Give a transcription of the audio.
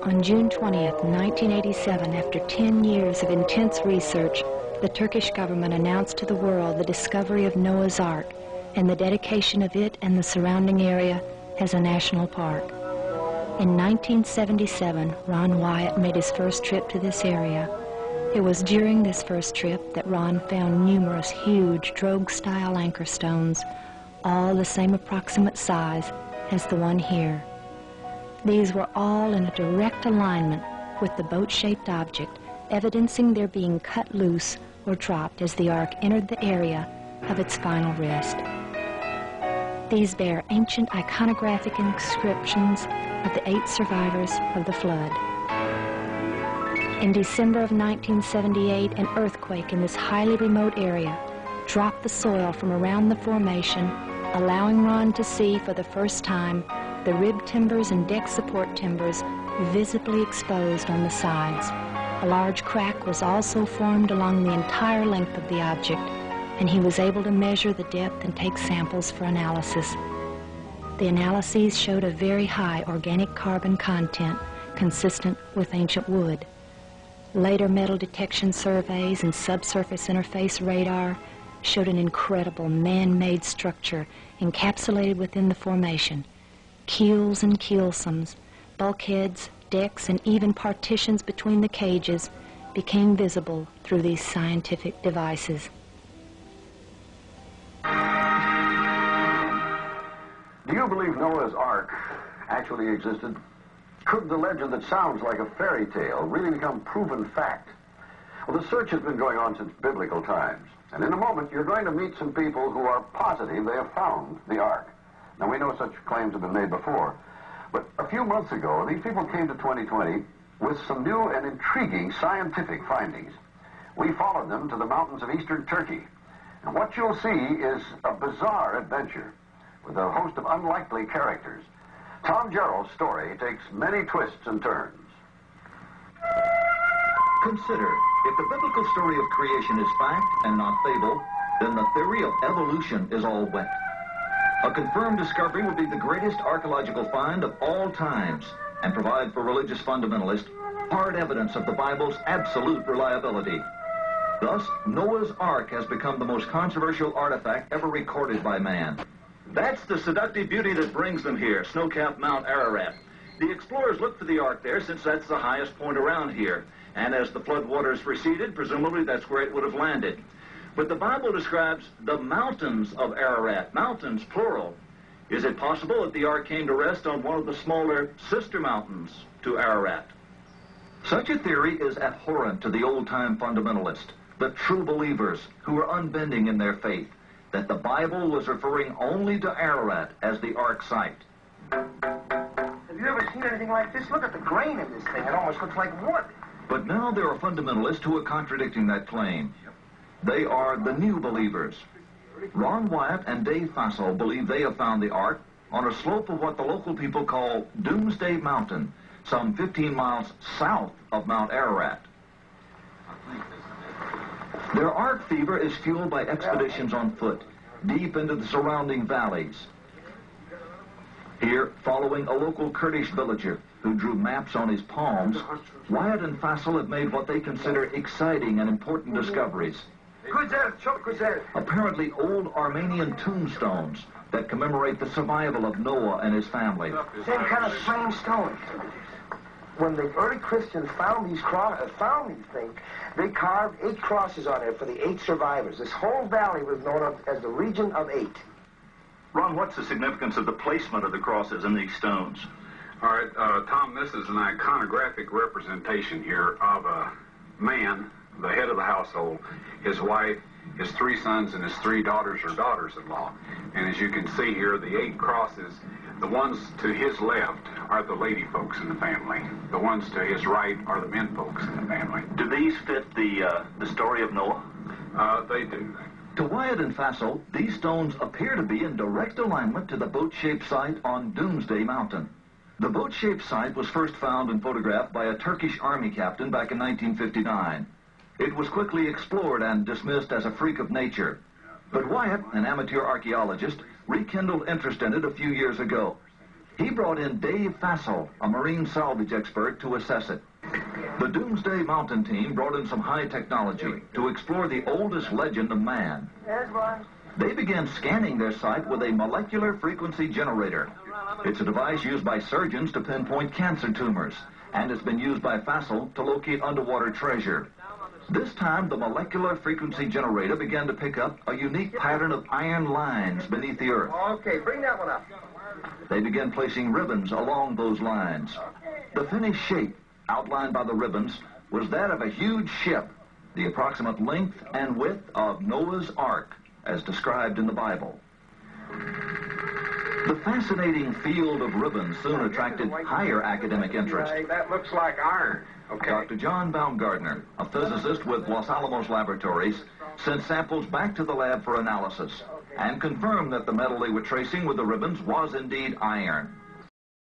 On June 20th, 1987, after 10 years of intense research, the Turkish government announced to the world the discovery of Noahs Ark and the dedication of it and the surrounding area as a national park. In 1977, Ron Wyatt made his first trip to this area. It was during this first trip that Ron found numerous huge drogue-style anchor stones, all the same approximate size as the one here. These were all in a direct alignment with the boat-shaped object, evidencing their being cut loose or dropped as the Ark entered the area of its final rest. These bear ancient iconographic inscriptions of the 8 survivors of the flood. In December of 1978, an earthquake in this highly remote area dropped the soil from around the formation, allowing Ron to see for the first time the rib timbers and deck support timbers visibly exposed on the sides. A large crack was also formed along the entire length of the object, and he was able to measure the depth and take samples for analysis. The analyses showed a very high organic carbon content consistent with ancient wood. Later metal detection surveys and subsurface interface radar showed an incredible man-made structure encapsulated within the formation. Keels and keelsomes, bulkheads, decks, and even partitions between the cages became visible through these scientific devices. Do you believe Noah's Ark actually existed? Could the legend that sounds like a fairy tale really become proven fact? Well, the search has been going on since biblical times. And in a moment, you're going to meet some people who are positive they have found the Ark. Now, we know such claims have been made before. But a few months ago, these people came to 2020 with some new and intriguing scientific findings. We followed them to the mountains of eastern Turkey. And what you'll see is a bizarre adventure with a host of unlikely characters. Tom Jarrell's story takes many twists and turns. Consider, if the biblical story of creation is fact and not fable, then the theory of evolution is all wet. A confirmed discovery would be the greatest archaeological find of all times and provide for religious fundamentalists hard evidence of the Bible's absolute reliability. Thus, Noah's Ark has become the most controversial artifact ever recorded by man. That's the seductive beauty that brings them here, snow-capped Mount Ararat. The explorers looked for the Ark there since that's the highest point around here. And as the floodwaters receded, presumably that's where it would have landed. But the Bible describes the mountains of Ararat, mountains plural. Is it possible that the Ark came to rest on one of the smaller sister mountains to Ararat? Such a theory is abhorrent to the old-time fundamentalists, the true believers who are unbending in their faith, that the Bible was referring only to Ararat as the Ark site. Have you ever seen anything like this? Look at the grain in this thing. It almost looks like wood. But now there are fundamentalists who are contradicting that claim. They are the new believers. Ron Wyatt and Dave Fassel believe they have found the Ark on a slope of what the local people call Doomsday Mountain, some 15 miles south of Mount Ararat. Their Ark fever is fueled by expeditions on foot, deep into the surrounding valleys. Here, following a local Kurdish villager who drew maps on his palms, Wyatt and Fassel have made what they consider exciting and important discoveries. Apparently old Armenian tombstones that commemorate the survival of Noah and his family. Same kind of strange stones. When the early Christians found these things, they carved 8 crosses on it for the 8 survivors. This whole valley was known as the region of 8. Ron, what's the significance of the placement of the crosses in these stones? All right, Tom, this is an iconographic representation here of a man, the head of the household, his wife, his 3 sons, and his 3 daughters or daughters-in-law. And as you can see here, the 8 crosses, the ones to his left are the lady folks in the family. The ones to his right are the men folks in the family. Do these fit the story of Noah? They do. To Wyatt and Fassel, these stones appear to be in direct alignment to the boat-shaped site on Doomsday Mountain. The boat-shaped site was first found and photographed by a Turkish army captain back in 1959. It was quickly explored and dismissed as a freak of nature. But Wyatt, an amateur archaeologist, rekindled interest in it a few years ago. He brought in Dave Fassel, a marine salvage expert, to assess it. The Doomsday Mountain team brought in some high technology to explore the oldest legend of man. There's one. They began scanning their site with a molecular frequency generator. It's a device used by surgeons to pinpoint cancer tumors, and it's been used by Fassel to locate underwater treasure. This time, the molecular frequency generator began to pick up a unique pattern of iron lines beneath the earth. Okay, bring that one up. They began placing ribbons along those lines. The finished shape, outlined by the ribbons, was that of a huge ship, the approximate length and width of Noahs Ark, as described in the Bible. The fascinating field of ribbons soon attracted higher academic interest. That looks like iron. Okay. Dr. John Baumgartner, a physicist with Los Alamos Laboratories, sent samples back to the lab for analysis and confirmed that the metal they were tracing with the ribbons was indeed iron.